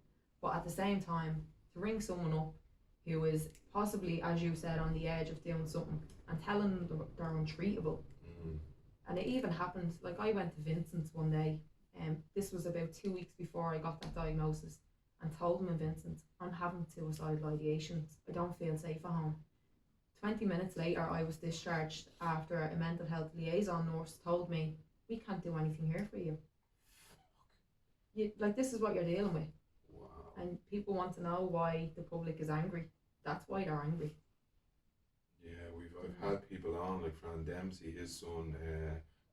But at the same time, to ring someone up who is possibly, as you said, on the edge of doing something and telling them they're untreatable. And it even happened, like I went to Vincent's one day, and this was about 2 weeks before I got that diagnosis, and told him in Vincent's, I'm having suicidal ideations. I don't feel safe at home. 20 minutes later, I was discharged after a mental health liaison nurse told me, we can't do anything here for you. Like, this is what you're dealing with. Wow. And people want to know why the public is angry. That's why they're angry. Yeah, I've had people on, like Fran Dempsey, his son,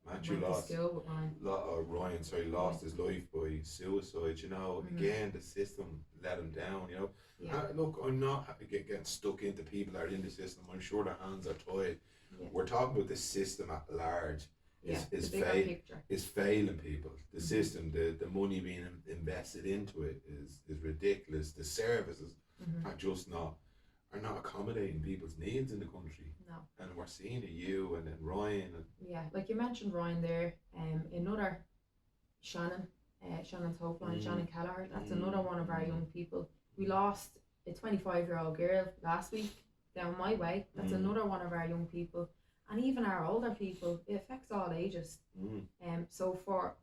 Matthew Went to school with Ryan. Ryan lost his life by suicide, you know. Again, the system let him down, you know. Yeah. Look, I'm not getting stuck into people that are in the system. I'm sure their hands are tied. Yeah. We're talking about the system at large. Is the bigger picture. Is failing people. The system, the money being invested into it is ridiculous. The services are just not accommodating people's needs in the country. No. And we're seeing it, you and then Ryan. Yeah, like you mentioned Ryan there, another Shannon Topline, Shannon Kelleher, that's another one of our young people. We lost a 25-year-old girl last week down my way. That's another one of our young people. And even our older people, it affects all ages. So for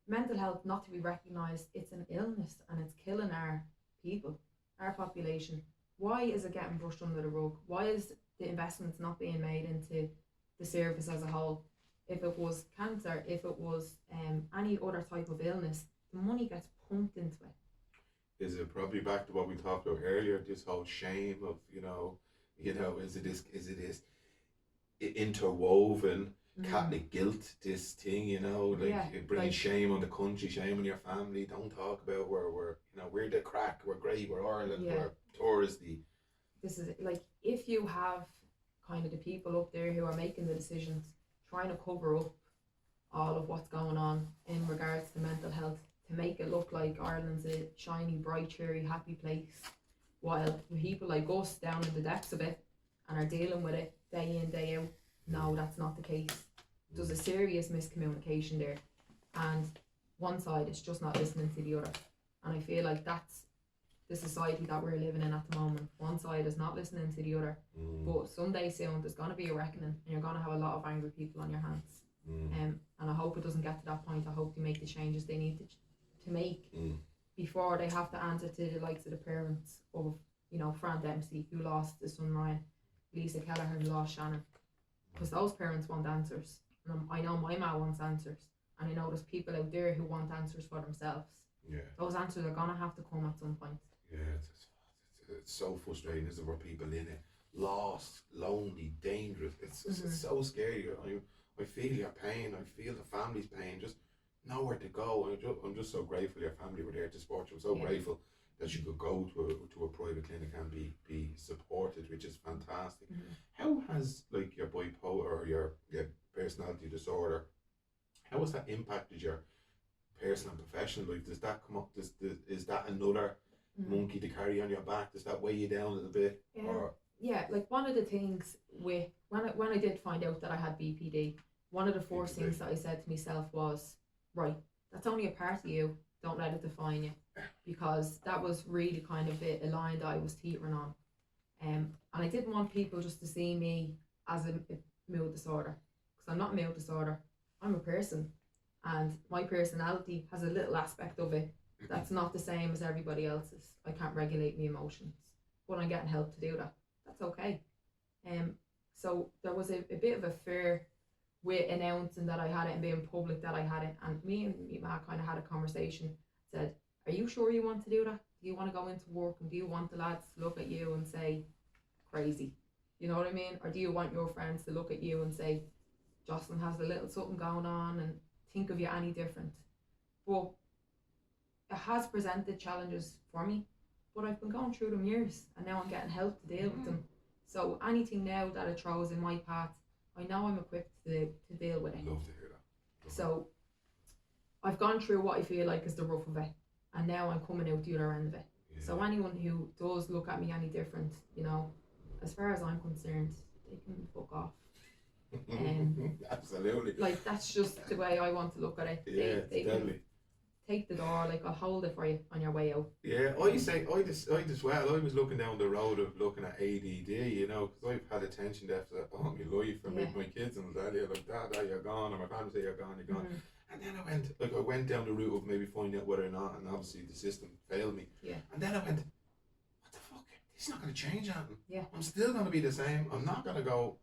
mental health not to be recognised, it's an illness and it's killing our people, our population. Why is it getting brushed under the rug? Why is the investments not being made into the service as a whole? If it was cancer, if it was any other type of illness, the money gets pumped into it. Is it probably back to what we talked about earlier? This whole shame of is it this interwoven Catholic guilt? This thing, it brings shame on the country, shame on your family. Don't talk about we're the crack, we're great, we're Ireland, we're touristy. This is like, if you have kind of the people up there who are making the decisions, trying to cover up all of what's going on in regards to mental health, to make it look like Ireland's a shiny, bright, cheery, happy place, while people like us down in the depths of it and are dealing with it day in, day out. No, that's not the case. There's a serious miscommunication there, and one side is just not listening to the other. And I feel like that's the society that we're living in at the moment. One side is not listening to the other. But someday soon there's going to be a reckoning, and you're going to have a lot of angry people on your hands. And I hope it doesn't get to that point. I hope they make the changes they need to make before they have to answer to the likes of the parents of, Fran Dempsey, who lost his son Ryan, Lisa Kelleher, who lost Shannon. because those parents want answers. And I know my ma wants answers. And I know there's people out there who want answers for themselves. Yeah. Those answers are going to have to come at some point. Yeah, it's so frustrating, isn't it, for people in it, lost, lonely, dangerous. It's so scary. I feel your pain. I feel the family's pain. Just nowhere to go. I'm just so grateful your family were there to support you. I'm so grateful that you could go to a private clinic and be supported, which is fantastic. How has like your bipolar or your personality disorder, how has that impacted your personal and professional life? Does that come up? Is that another monkey to carry on your back? Does that weigh you down a little bit? Yeah, like one of the things with when I did find out that I had BPD, one of the first things that I said to myself was, right, that's only a part of you. Don't let it define you, because that was really kind of a line that I was teetering on, and I didn't want people just to see me as a mood disorder, because I'm not a mood disorder. I'm a person, and my personality has a little aspect of it that's not the same as everybody else's. I can't regulate my emotions, but I'm getting help to do that. That's okay. So there was a bit of a fear with announcing that I had it and being public that I had it, and me and my ma kind of had a conversation, said, are you sure you want to do that? Do you want to go into work, and do you want the lads to look at you and say, crazy? You know what I mean? Or do you want your friends to look at you and say, Jocelyn has a little something going on, and think of you any different? But it has presented challenges for me, but I've been going through them years, and now I'm getting help to deal with them. So anything now that it throws in my path, I know I'm equipped to deal with it. Love to hear that. So I've gone through what I feel like is the rough of it, and now I'm coming out the other end of it. Yeah. So anyone who does look at me any different, you know, as far as I'm concerned, they can fuck off. Absolutely. Like, that's just the way I want to look at it. Yeah, they can take the door, like, I'll hold it for you on your way out. Yeah, I was looking down the road of looking at ADD, you know, because I've had attention deficit all my life, and with my kids and that, they're like, Dad, you're gone, or my family say you're gone. And then I went down the route of maybe finding out whether or not, and obviously the system failed me. Yeah. And then I went, what the fuck? This is not going to change anything. Yeah. I'm still going to be the same. I'm not going to go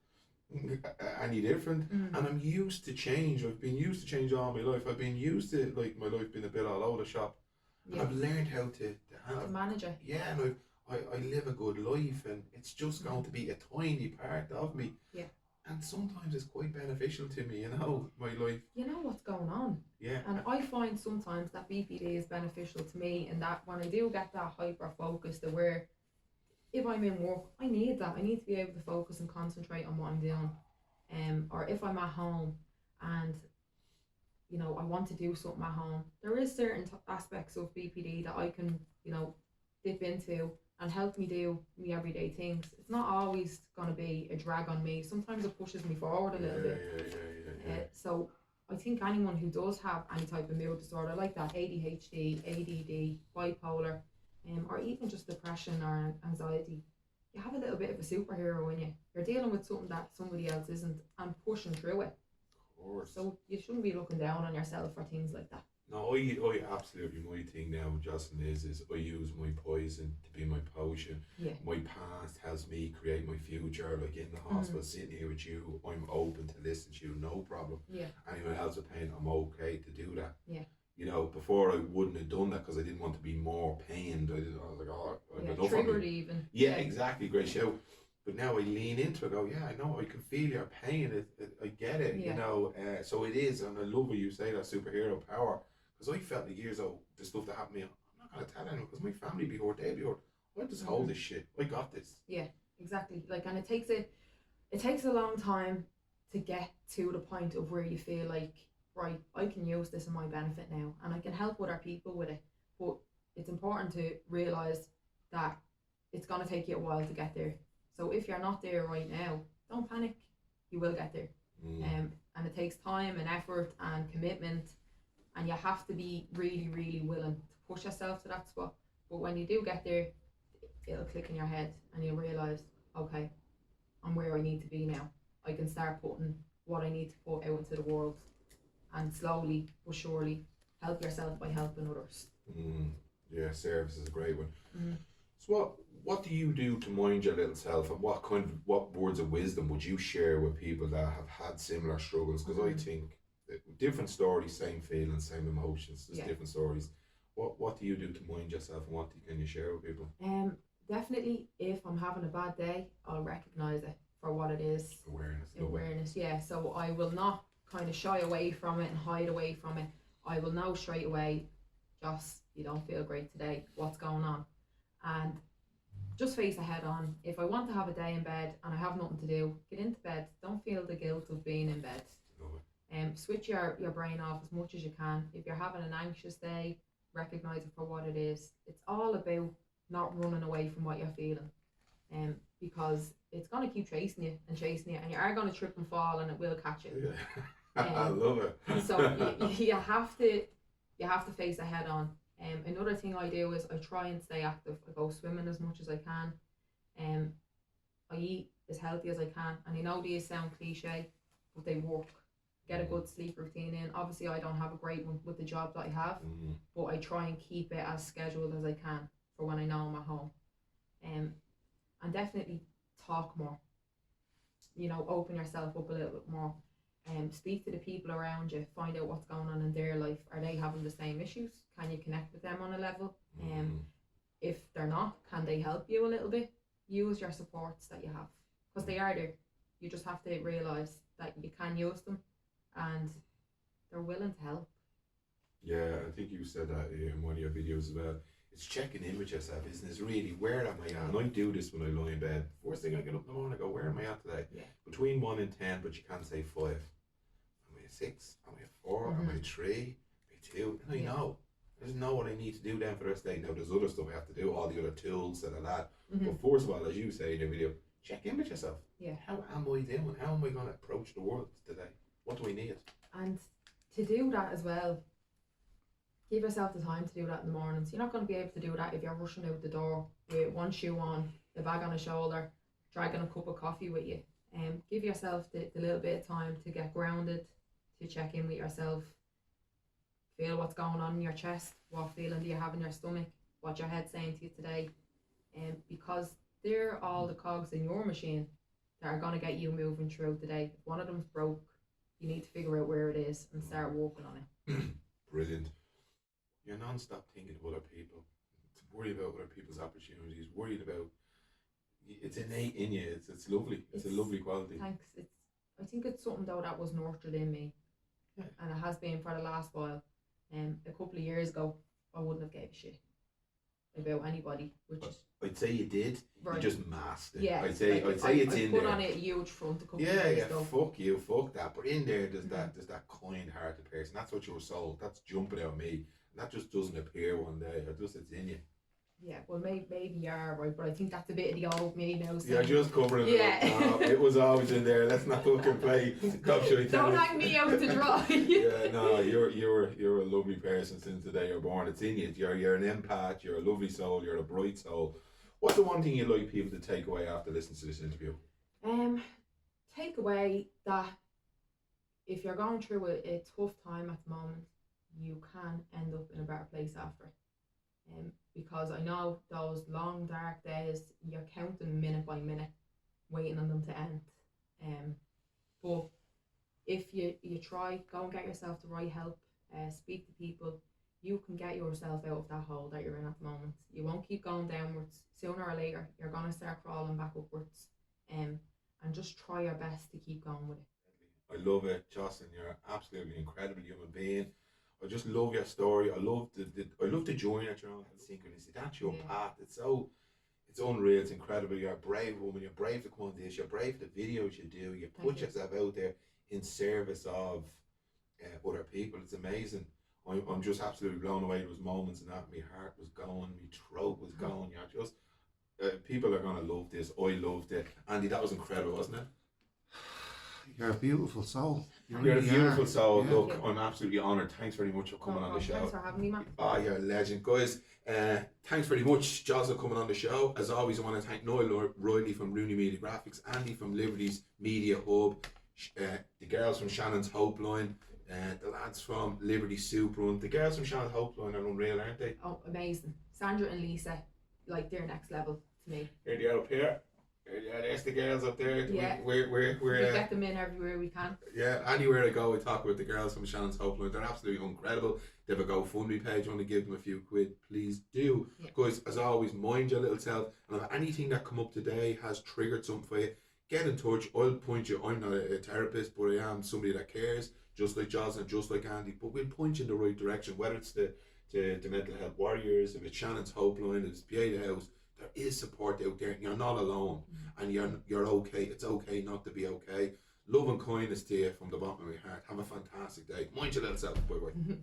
any different. And I'm used to change. I've been used to change all my life. I've been used to, like, my life being a bit all over the shop. Yeah. And I've learned how to manage it. Yeah, and I live a good life, and it's just going to be a tiny part of me. Yeah. And sometimes it's quite beneficial to me, you know, my life. You know what's going on. Yeah. And I find sometimes that BPD is beneficial to me, in that when I do get that hyper focused, where if I'm in work, I need that. I need to be able to focus and concentrate on what I'm doing. Or if I'm at home and, you know, I want to do something at home, there is certain aspects of BPD that I can, you know, dip into and help me do my everyday things. It's not always going to be a drag on me. Sometimes it pushes me forward a little bit. So I think anyone who does have any type of mood disorder like that, ADHD, ADD, bipolar, or even just depression or anxiety, you have a little bit of a superhero in you. You're dealing with something that somebody else isn't, and pushing through it. Of course. So you shouldn't be looking down on yourself for things like that. No, I absolutely, my thing now, Jocelyn, is I use my poison to be my potion. Yeah. My past helps me create my future. Like in the hospital, sitting here with you, I'm open to listen to you, no problem. Yeah. Anyone else with pain, I'm okay to do that. Yeah. You know, before I wouldn't have done that because I didn't want to be more pained. I was like, oh, I'm triggered even. Yeah, exactly, great show. But now I lean into it, go, yeah, I know, I can feel your pain, I get it, you know. So it is, and I love what you say, that superhero power. Because I felt the years of the stuff that happened to me, I'm not going to tell anyone because my family be hurt, they be hurt. I just hold this shit. I got this. Yeah, exactly. Like, and it takes a long time to get to the point of where you feel like, right, I can use this in my benefit now, and I can help other people with it. But it's important to realise that it's going to take you a while to get there. So if you're not there right now, don't panic. You will get there. And it takes time and effort and commitment. And you have to be really, really willing to push yourself to that spot. But when you do get there, it'll click in your head and you'll realise, okay, I'm where I need to be now. I can start putting what I need to put out into the world, and slowly but surely help yourself by helping others. Yeah, service is a great one. So what do you do to mind your little self, and what words of wisdom would you share with people that have had similar struggles? Because I think that different stories, same feelings, same emotions, just different stories. What do you do to mind yourself, and can you share with people? Definitely, if I'm having a bad day, I'll recognize it for what it is. Awareness, yeah. So I will not kind of shy away from it and hide away from it. I will know straight away, just you don't feel great today. What's going on? And just face it head on. If I want to have a day in bed and I have nothing to do, get into bed. Don't feel the guilt of being in bed. Switch your brain off as much as you can. If you're having an anxious day, recognize it for what it is. It's all about not running away from what you're feeling, because it's going to keep chasing you, and you are going to trip and fall, and it will catch you. I love it. So you have to face it head on. Another thing I do is I try and stay active. I go swimming as much as I can. I eat as healthy as I can, and I know these sound cliche, but they work. Get a good sleep routine in. Obviously, I don't have a great one with the job that I have, but I try and keep it as scheduled as I can for when I know I'm at home. And definitely talk more. Open yourself up a little bit more. Speak to the people around you. Find out what's going on in their life. Are they having the same issues? Can you connect with them on a level? If they're not, can they help you a little bit? Use your supports that you have, because they are there. You just have to realise that you can use them, and they're willing to help. Yeah, I think you said that in one of your videos as well. It's checking in with yourself, isn't it? It's really, where am I at? And I do this when I lie in bed. First thing I get up in the morning, I go, where am I at today? Yeah. Between 1 and 10, but you can't say 5. Am I at 6? Am I at 4? Am I at 3? Am I 2? And I know. I just know what I need to do then for the rest of the day. Now, there's other stuff I have to do, all the other tools and all that. But first of all, as you say in your video, check in with yourself. Yeah. How am I doing? How am I going to approach the world today? What do I need? And to do that as well, give yourself the time to do that in the mornings. You're not going to be able to do that if you're rushing out the door with one shoe on, the bag on a shoulder, dragging a cup of coffee with you. Give yourself the little bit of time to get grounded, to check in with yourself, feel what's going on in your chest, what feeling do you have in your stomach, what your head's saying to you today. Because they're all the cogs in your machine that are going to get you moving throughout the day. If one of them's broke, you need to figure out where it is and start working on it. Brilliant. You're non-stop thinking of other people, worried about other people's opportunities, worried about, it's innate in you. It's lovely. It's a lovely quality. Thanks. I think it's something though that was nurtured in me, and it has been for the last while. A couple of years ago, I wouldn't have gave a shit about anybody, which is, I'd say you did. right. You just masked it. Yeah, I'd say it's in put there. on a huge front a couple of years ago. Fuck you, fuck that. But in there, there's that kind-hearted person. That's what you were sold. That's jumping out of me. And that just doesn't appear one day. It's in you. Yeah, well, maybe you are right, but I think that's a bit of the old me now. So. You're just covering it up. No, it was always in there. Let's not fucking play. Don't hang me out to dry. Yeah, no, you're a lovely person since the day you're born. It's in you. You're an empath. You're a lovely soul. You're a bright soul. What's the one thing you'd like people to take away after listening to this interview? Take away that if you're going through a tough time at the moment, you can end up in a better place after. Because I know those long dark days, you're counting minute by minute, waiting on them to end. But if you try, go and get yourself the right help, speak to people, you can get yourself out of that hole that you're in at the moment. You won't keep going downwards. Sooner or later, you're going to start crawling back upwards. And just try your best to keep going with it. I love it, Jocelyn. You're an absolutely incredible human being. I just love your story. I love the journey that you're on. Synchronicity. That's your path. It's unreal. It's incredible. You're a brave woman. You're brave to come on this. You're brave for the videos you do. You put yourself out there in service of other people. It's amazing. I'm just absolutely blown away. There was moments in that my heart was going, my throat was going. You're just people are gonna love this. I loved it. Andy, that was incredible, wasn't it? You're a beautiful soul. You're a beautiful soul. Look, I'm absolutely honoured. Thanks very much for coming on the show. Thanks for having me, Matt. Oh, you're a legend. Guys, thanks very much, Jocelyn, coming on the show. As always, I want to thank Noel Riley from Rooney Media Graphics, Andy from Liberty's Media Hub, the girls from Shannon's Hope Line, the lads from Liberty Soup Run. The girls from Shannon's Hope Line are unreal, aren't they? Oh, amazing. Sandra and Lisa, like they're next level to me. Here they are up here. Yeah, there's the girls up there. Yeah. We're We get them in everywhere we can. yeah, anywhere I go, I talk about the girls from Shannon's Hope Line. They're absolutely incredible. They have a GoFundMe page. Want to give them a few quid? Please do. Yeah. Guys, as always, mind your little self. And if anything that come up today has triggered something for you, get in touch. I'll point you. I'm not a therapist, but I am somebody that cares, just like Jocelyn, just like Andy. But we'll point you in the right direction, whether it's the mental health warriors, if it's Shannon's Hope Line, if it's PA the House. There is support out there. You're not alone, and you're okay. It's okay not to be okay. Love and kindness to you from the bottom of my heart. Have a fantastic day. Mind your little self. Bye bye.